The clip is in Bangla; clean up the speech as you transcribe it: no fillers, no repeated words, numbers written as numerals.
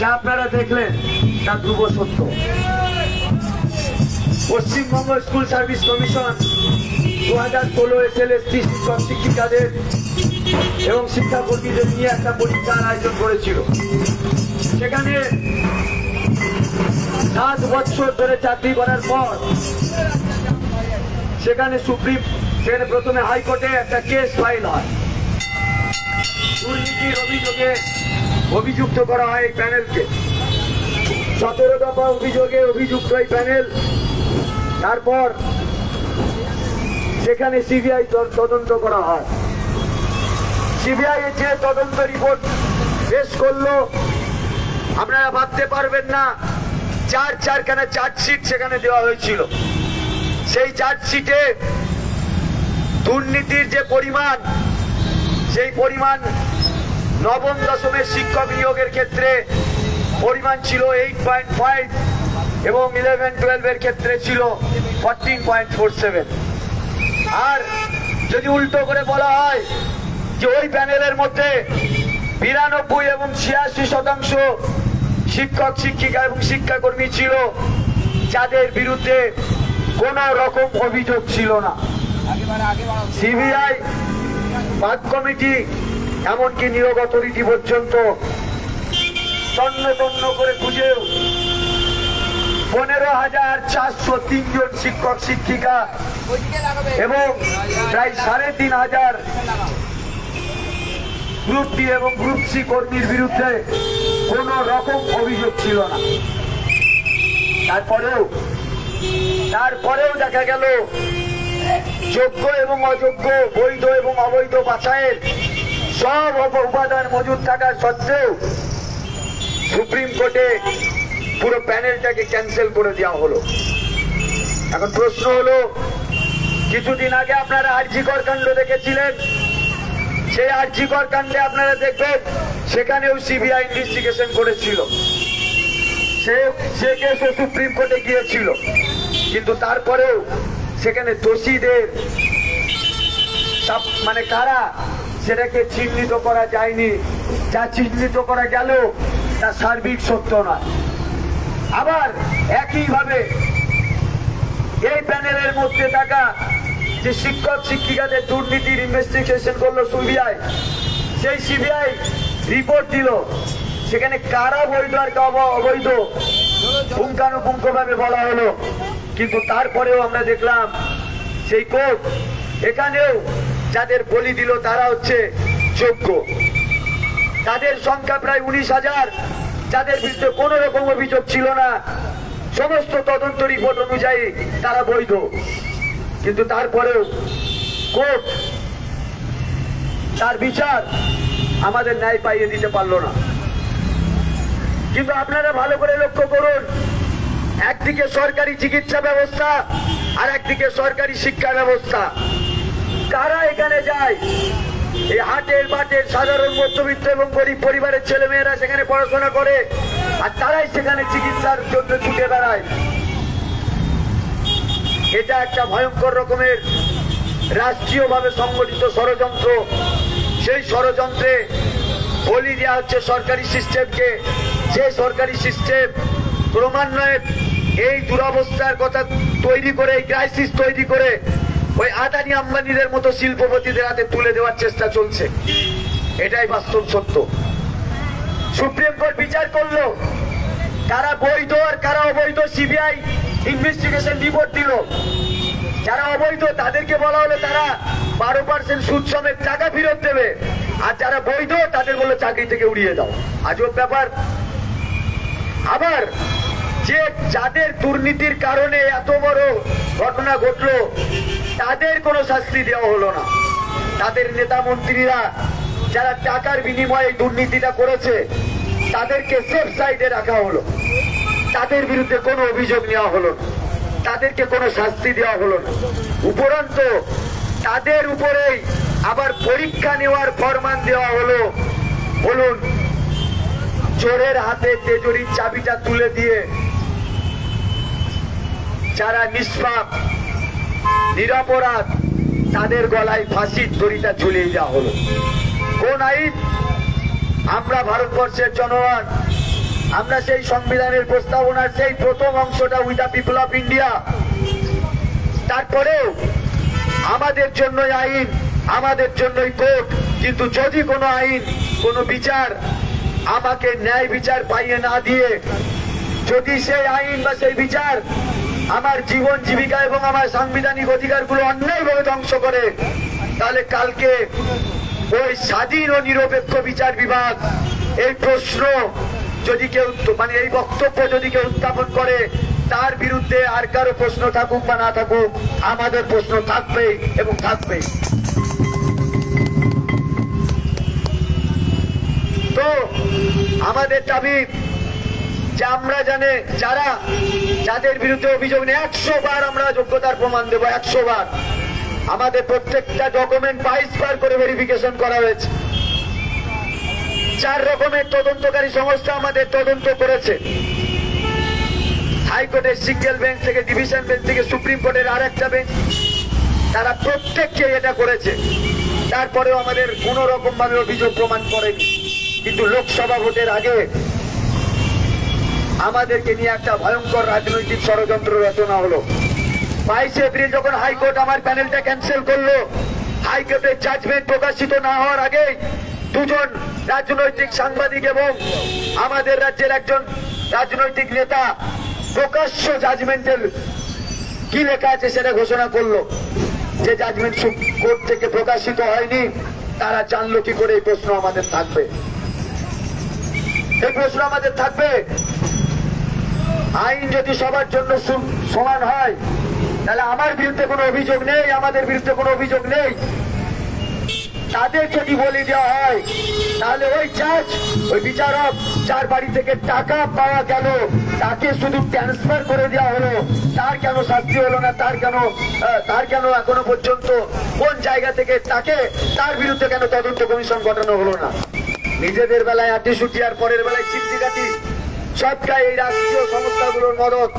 যা আপনারা দেখলেন তা ধ্রুব সত্য। Paschimbanga school service commission 2016 SLST শিক্ষক শিক্ষিকাদের এবং শিক্ষাকর্মীদের নিয়ে একটা পরীক্ষার আয়োজন করেছিল। সেখানে 7 বছর ধরে চাকরি করার পর সেখানে প্রথমে হাইকোর্টে একটা কেস ফাইল হয়। দুর্নীতির অভিযোগে অভিযুক্ত করা হয় এই প্যানেলকে। 17 দফা অভিযোগে অভিযুক্ত এই প্যানেল। তারপর সেখানে সিবিআই তদন্ত করা হয়। সিবিআই যে তদন্ত রিপোর্ট পেশ করলো, আপনারা ভাবতে পারবেন না, 4খানা চার্জশিট সেখানে দেওয়া হয়েছিল। সেই চার্জশিটে দুর্নীতির যে পরিমাণ, সেই পরিমাণ নবম দশমের শিক্ষক নিয়োগের ক্ষেত্রে পরিমাণ ছিল 8.5 এবং 11-12 ক্ষেত্রে ছিল 14.47। আর যদি উল্টো করে বলা হয় যে ওই প্যানেলের মধ্যে 92 এবং 86% শিক্ষক শিক্ষিকা এবং শিক্ষাকর্মী ছিল যাদের বিরুদ্ধে কোন রকম অভিযোগ ছিল না। সিবিআই, বাদ কমিটি, এমনকি নিয়োগ অথরিটি পর্যন্ত তন্ন তন্ন করে খুঁজেও 15,403 জন শিক্ষক শিক্ষিকা এবং প্রায় 3,500 গ্রুপ ডি এবং গ্রুপ সি কর্মীর বিরুদ্ধে কোন রকম অভিযোগ ছিল না। তারপরেও দেখা গেল যোগ্য এবং অযোগ্য, বৈধ এবং অবৈধ বাছাইয়ের সব উপাদান মজুদ থাকার সত্ত্বেও সুপ্রিম কোর্টে পুরো প্যানেলটাকে ক্যান্সেল করে দেওয়া হলো। এখন প্রশ্ন হলো, কিছুদিন আগে আপনারা আরজিকর কাণ্ড দেখেছিলেন। সেই আরজিকর কাণ্ডে আপনারা দেখবেন সেখানেও সিবিআই ইনভেস্টিগেশন করেছিল। সে কেসও সুপ্রিম কোর্টে গিয়েছিল, কিন্তু তারপরেও সেখানে দোষীদের মানে কারা সেটাকে চিহ্নিত করা যায়নি। যা চিহ্নিত করা গেল তা সার্বিক সত্য নয়। আবার একইভাবে এই প্যানেলের মধ্যে থাকা যে শিক্ষক শিক্ষিকাদের দুর্নীতির ইনভেস্টিগেশন করলো সিবিআই, সেই সিবিআই রিপোর্ট দিল, সেখানে কারা বৈধ আর কারা অবৈধ পুঙ্খানুপুঙ্খভাবে বলা হলো। কিন্তু তারপরেও আমরা দেখলাম সেই কোর্ট এখানেও যাদের বলি দিল তারা হচ্ছে যোগ্য। তাদের সংখ্যা প্রায় 19,000, যাদের বিরুদ্ধে কোন রকম অভিযোগ ছিল না। সমস্ত তদন্ত রিপোর্ট অনুযায়ী তারা বৈধ। কিন্তু তারপরেও কোর্ট তার বিচার আমাদের ন্যায় পাইয়ে দিতে পারল না। কিন্তু আপনারা ভালো করে লক্ষ্য করুন, একদিকে সরকারি চিকিৎসা ব্যবস্থা আর একদিকে সরকারি শিক্ষা ব্যবস্থা। কারা এখানে যায়? এই হাটের বাটের সাধারণ মধ্যবিত্ত এবং গরিব পরিবারের ছেলে মেয়েরা সেখানে পড়াশোনা করে, আর তারাই সেখানে চিকিৎসার জন্য ছুটে বেড়ায়। এটা একটা ভয়ঙ্কর রকমের রাষ্ট্রীয়ভাবে সংগঠিত ষড়যন্ত্র। সেই ষড়যন্ত্রে বলি দেওয়া হচ্ছে সরকারি সিস্টেমকে। যে সরকারি সিস্টেম ক্রমান্বয়ে এই দুরবস্থার কথা তৈরি করে, এই ক্রাইসিস তৈরি করে ওই আদানি আম্বানিদের মতো শিল্পপতিদের হাতে তুলে দেওয়ার চেষ্টা চলছে। এটাই বাস্তব সত্য। সুপ্রিম কোর্ট বিচার করলো কারা বৈধ আর কারা অবৈধ। সিবিআই ইনভেস্টিগেশন রিপোর্ট দিল। যারা অবৈধ তাদেরকে বলা হলো তারা 12% সুদ সমেত টাকা ফেরত দেবে, আর যারা বৈধ তাদের বললো চাকরি থেকে উড়িয়ে দাও। আজব ব্যাপার। আবার যাদের দুর্নীতির কারণে এত বড় ঘটনা ঘটলো তাদের কোনো শাস্তি দেওয়া হলো না। তাদের নেতা মন্ত্রীরা যারা টাকার বিনিময়ে দুর্নীতিটা করেছে তাদেরকে সেফ সাইডে রাখা হলো। তাদের বিরুদ্ধে কোনো অভিযোগ নেওয়া হলো না, তাদেরকে কোনো শাস্তি দেওয়া হলো না। উপরন্তু তাদের উপরেই আবার পরীক্ষা নেওয়ার ফরমান দেওয়া হলো। বলুন, চোরের হাতে তেজুরির চাবিটা তুলে দিয়ে যারা নিষ্পাপ নিরপরাধ তাদের গলায় ফাঁসির দড়িটা ঝুলিয়ে দেওয়া হলো। কোন আইন? আমরা ভারতবর্ষের জনগণ আমরা সেই সংবিধানের প্রস্তাবনার সেই প্রথম অংশটা with the people of India, তারপরেও আমাদের জন্যই আইন, আমাদের জন্যই কোর্ট। কিন্তু যদি কোনো আইন, কোনো বিচার আমাকে ন্যায় বিচার পাইয়ে না দিয়ে, যদি সেই আইন বা সেই বিচার আমার জীবন জীবিকা এবং আমার সাংবিধানিক অধিকারগুলো অন্যায়ভাবে ধ্বংস করে, তাহলে কালকে ওই স্বাধীন ও নিরপেক্ষ বিচার বিভাগ এই প্রশ্ন যদি কেউ মানে এই বক্তব্য যদি কেউ উত্থাপন করে, তার বিরুদ্ধে আর কারো প্রশ্ন থাকুক বা না থাকুক, আমাদের প্রশ্ন থাকবেই এবং থাকবেই। তো আমাদের দাবি যে আমরা যাদের বিরুদ্ধে অভিযোগ নেই 100 বার আমরা যোগ্যতার প্রমাণ দেবো, 100 বার। আমাদের প্রত্যেকটা ডকুমেন্ট 22 বার করে ভেরিফিকেশন করা হয়েছে। 4 রকমের তদন্তকারী সংস্থা আমাদের তদন্ত করেছে। হাইকোর্টের সিঙ্গেল বেঞ্চ থেকে, ডিভিশন বেঞ্চ থেকে, সুপ্রিম কোর্টের আর একটা বেঞ্চ, তারা প্রত্যেককে এটা করেছে। তারপরেও আমাদের কোন রকম ভাবে অভিযোগ প্রমাণ করেনি। কিন্তু লোকসভা ভোটের আগে আমাদেরকে নিয়ে একটা ভয়ঙ্কর রাজনৈতিক ষড়যন্ত্র রচনা হলো। 22 এপ্রিল যখন হাইকোর্ট আমার প্যানেলটা ক্যান্সেল করলো, হাইকোর্টের জাজমেন্ট প্রকাশিত না হওয়ার আগে 2জন রাজনৈতিক সাংবাদিক এবং আমাদের রাজ্যের একজন রাজনৈতিক নেতা প্রকাশ্য জাজমেন্টের কি লেখা আছে সেটা ঘোষণা করলো। যে জাজমেন্ট কোর্ট থেকে প্রকাশিত হয়নি, তারা জানলো কি করে? এই প্রশ্ন আমাদের থাকবে, এই প্রশ্ন আমাদের থাকবে। আইন যদি সবার জন্য সমান হয়, তাহলে আমার বিরুদ্ধে কোনো অভিযোগ নেই, আমাদের বিরুদ্ধে কোনো অভিযোগ নেই। তাদের যদি বলি দেওয়া হয়, তাহলে ওই জাজ, ওই বিচারক যার বাড়ি থেকে টাকা পাওয়া গেল, তাকে শুধু ট্রান্সফার করে দেওয়া হলো, তার কেন শাস্তি হলো না? তার কেন এখনো পর্যন্ত কোন জায়গা থেকে তার বিরুদ্ধে কেন তদন্ত কমিশন গঠন হলো না? নিজেদের বেলায় আটিসুটি আর পরের বেলায় চিমটি কাটি, সবটাই এই রাষ্ট্রীয় সংস্থাগুলোর মদত।